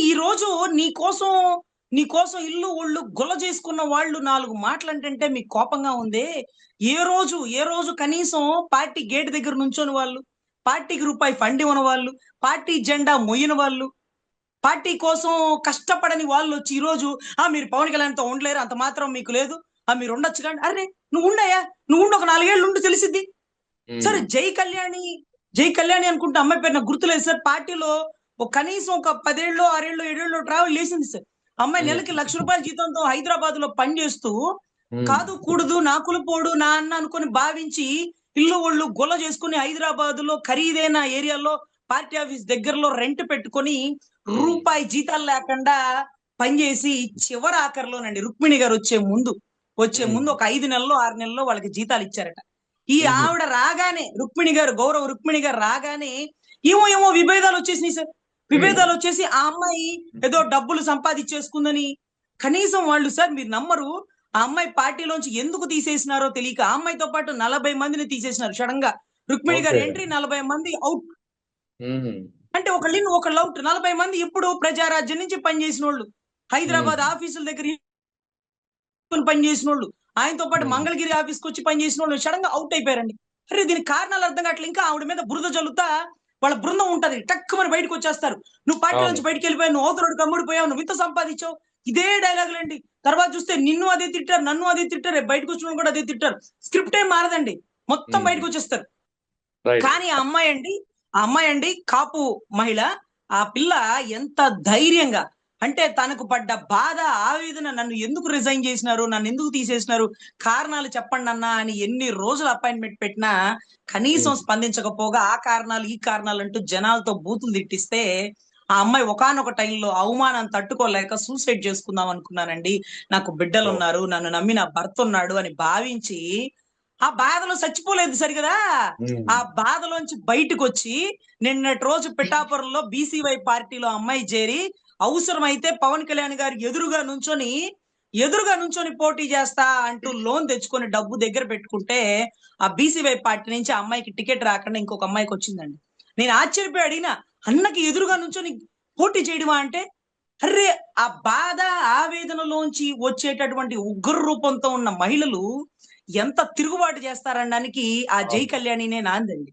ఈ రోజు నీకోసం నీకోసం ఇల్లు ఒళ్ళు గొల్ల చేసుకున్న వాళ్ళు 4 మాటలంటే మీకు కోపంగా ఉందే. ఏ రోజు కనీసం పార్టీ గేట్ దగ్గర నుంచోని వాళ్ళు, పార్టీకి రూపాయి ఫండ్ ఇవ్వని వాళ్ళు, పార్టీ జెండా మొయ్యని వాళ్ళు, పార్టీ కోసం కష్టపడని వాళ్ళొచ్చి ఈరోజు మీరు పవన్ కళ్యాణ్‌తో ఉండలేరు. అంత మాత్రం మీకు లేదు. మీరు ఉండొచ్చు గాని అరె! నువ్వు ఉండయ్యా. నువ్వు ఉండు ఒక 4 ఏళ్ళు ఉండు తెలిసిద్ది. సరే హ్మ్. జై కళ్యాణి అనుకుంటే అమ్మాయి పేరు నాకు గుర్తులేదు సార్. పార్టీలో కనీసం ఒక 10 ఏళ్ళో, 6 ఏళ్ళో, 7 ఏళ్ళో ట్రావెల్ చేసింది సార్. అమ్మాయి నెలకి హ్మ్. ₹1,00,000 జీతంతో హైదరాబాద్‌లో పని చేస్తూ హ్మ్. కాదు కూడదు నా కులపోడు నా అన్న అనుకోని భావించి ఇల్లు ఒళ్ళు గొల్ల చేసుకొని హైదరాబాద్‌లో ఖరీదైన ఏరియాలో పార్టీ ఆఫీస్ దగ్గరలో రెంట్ పెట్టుకొని హ్మ్. రూపాయి జీతాలు లేకుండా పనిచేసి చివరి ఆఖరిలోనండి రుక్మిణి గారు వచ్చే ముందు హ్మ్. ఒక 5 నెలల్లో, 6 నెలల్లో వాళ్ళకి జీతాలు ఇచ్చారట. ఈ హుహు. ఆవిడ రాగానే గౌరవ రుక్మిణి గారు రాగానే ఏమో విభేదాలు వచ్చేసినాయి సార్. హ్మ్. విభేదాలు వచ్చేసి ఆ అమ్మాయి ఏదో డబ్బులు సంపాదించేసుకుందని కనీసం వాళ్ళు సార్ మీరు నమ్మరు. ఆ అమ్మాయి పార్టీలోంచి ఎందుకు తీసేసినారో తెలియక ఆ అమ్మాయితో పాటు 40 మందిని తీసేసినారు సడెన్‌గా. రుక్మిణి గారు ఓకే. ఎంట్రీ 40 మంది ఔట్. హుహు. అంటే ఒకళ్ళు ఇన్ ఒకళ్ళు ఔట్. 40 మంది ఎప్పుడు ప్రజారాజ్యం నుంచి పనిచేసినోళ్ళు. హైదరాబాద్ హ్మ్. ఆఫీసుల దగ్గర పనిచేసినోళ్ళు. ఆయనతో పాటు హ్మ్. మంగళగిరి ఆఫీస్‌కొచ్చి పనిచేసినోళ్ళు సడెన్‌గా ఔట్ అయిపోయారండి. అరే! దీనికి కారణాలు అర్థం కావట్లే. ఇంకా ఆవిడ మీద బురద జల్లుతా వాళ్ళ బృందం ఉంటది. టక్కుమని బయటకొచ్చేస్తారు. "నువ్వు అవును. పార్టీలోంచి బయటికెళ్ళిపోయావు. నువ్వు అవతలోడికి అమ్ముడుపోయావు. నువ్వు ఇంత సంపాదించావు." ఇదే డైలాగులండి. తర్వాత చూస్తే నిన్ను అదే తిట్టారు. నన్ను అదే తిట్టారు. రేపు బయటకొచ్చినోళ్ళని కూడా అదే తిట్టారు. స్క్రిప్ట్ ఏం మారదండి. మొత్తం హ్మ్. బయటకొచ్చేస్తారు. రైట్. కానీ ఆ అమ్మాయండి కాపు మహిళ. ఆ పిల్ల ఎంత ధైర్యంగా అంటే తనకు పడ్డ బాధ, ఆవేదన నన్ను ఎందుకు రిజైన్ చేసినారు? నన్నెందుకు తీసేసినారు? కారణాలు చెప్పండన్నా అని ఎన్ని రోజులు అపాయింట్‌మెంట్ పెట్టినా కనీసం హ్మ్. స్పందించకపోగా ఆ కారణాలు, ఈ కారణాలంటూ జనాలతో బూతులు తిట్టిస్తే ఆ అమ్మాయి ఒకానొక టైంలో అవమానం తట్టుకోలేక సూసైడ్ చేసుకుందాం అనుకున్నానండి. నాకు ఓహ్! బిడ్డలున్నారు. నన్ను నమ్మి నా భర్తున్నాడు అని భావించి ఆ బాధలో చచ్చిపోలేదు సరిగదా! హ్మ్. ఆ బాధలోంచి బయటకొచ్చి నిన్నటి రోజు పిఠాపురంలో బీసీవై పార్టీలో అమ్మాయి చేరి, అవసరమైతే పవన్ కళ్యాణ్ గారి ఎదురుగా నుంచొని పోటీ చేస్తా అంటూ లోన్ తెచ్చుకొని డబ్బు దగ్గర పెట్టుకుంటే, ఆ బీసీవై పార్టీ నుంచి ఆ అమ్మాయికి టికెట్ రాకుండా ఇంకొక అమ్మాయికొచ్చిందండి. నేను ఆశ్చర్యపోయి అడిగినా, "అన్నకి ఎదురుగా నుంచొని పోటీ చేయడమా?" అంటే, అర్రె! ఆ బాధ, ఆవేదనలోంచి వచ్చేటటువంటి ఉగ్ర రూపంతో ఉన్న మహిళలు ఎంత తిరుగుబాటు చేస్తారనడానికి ఆ 'జై అవును. కళ్యాణినే' నాందండి.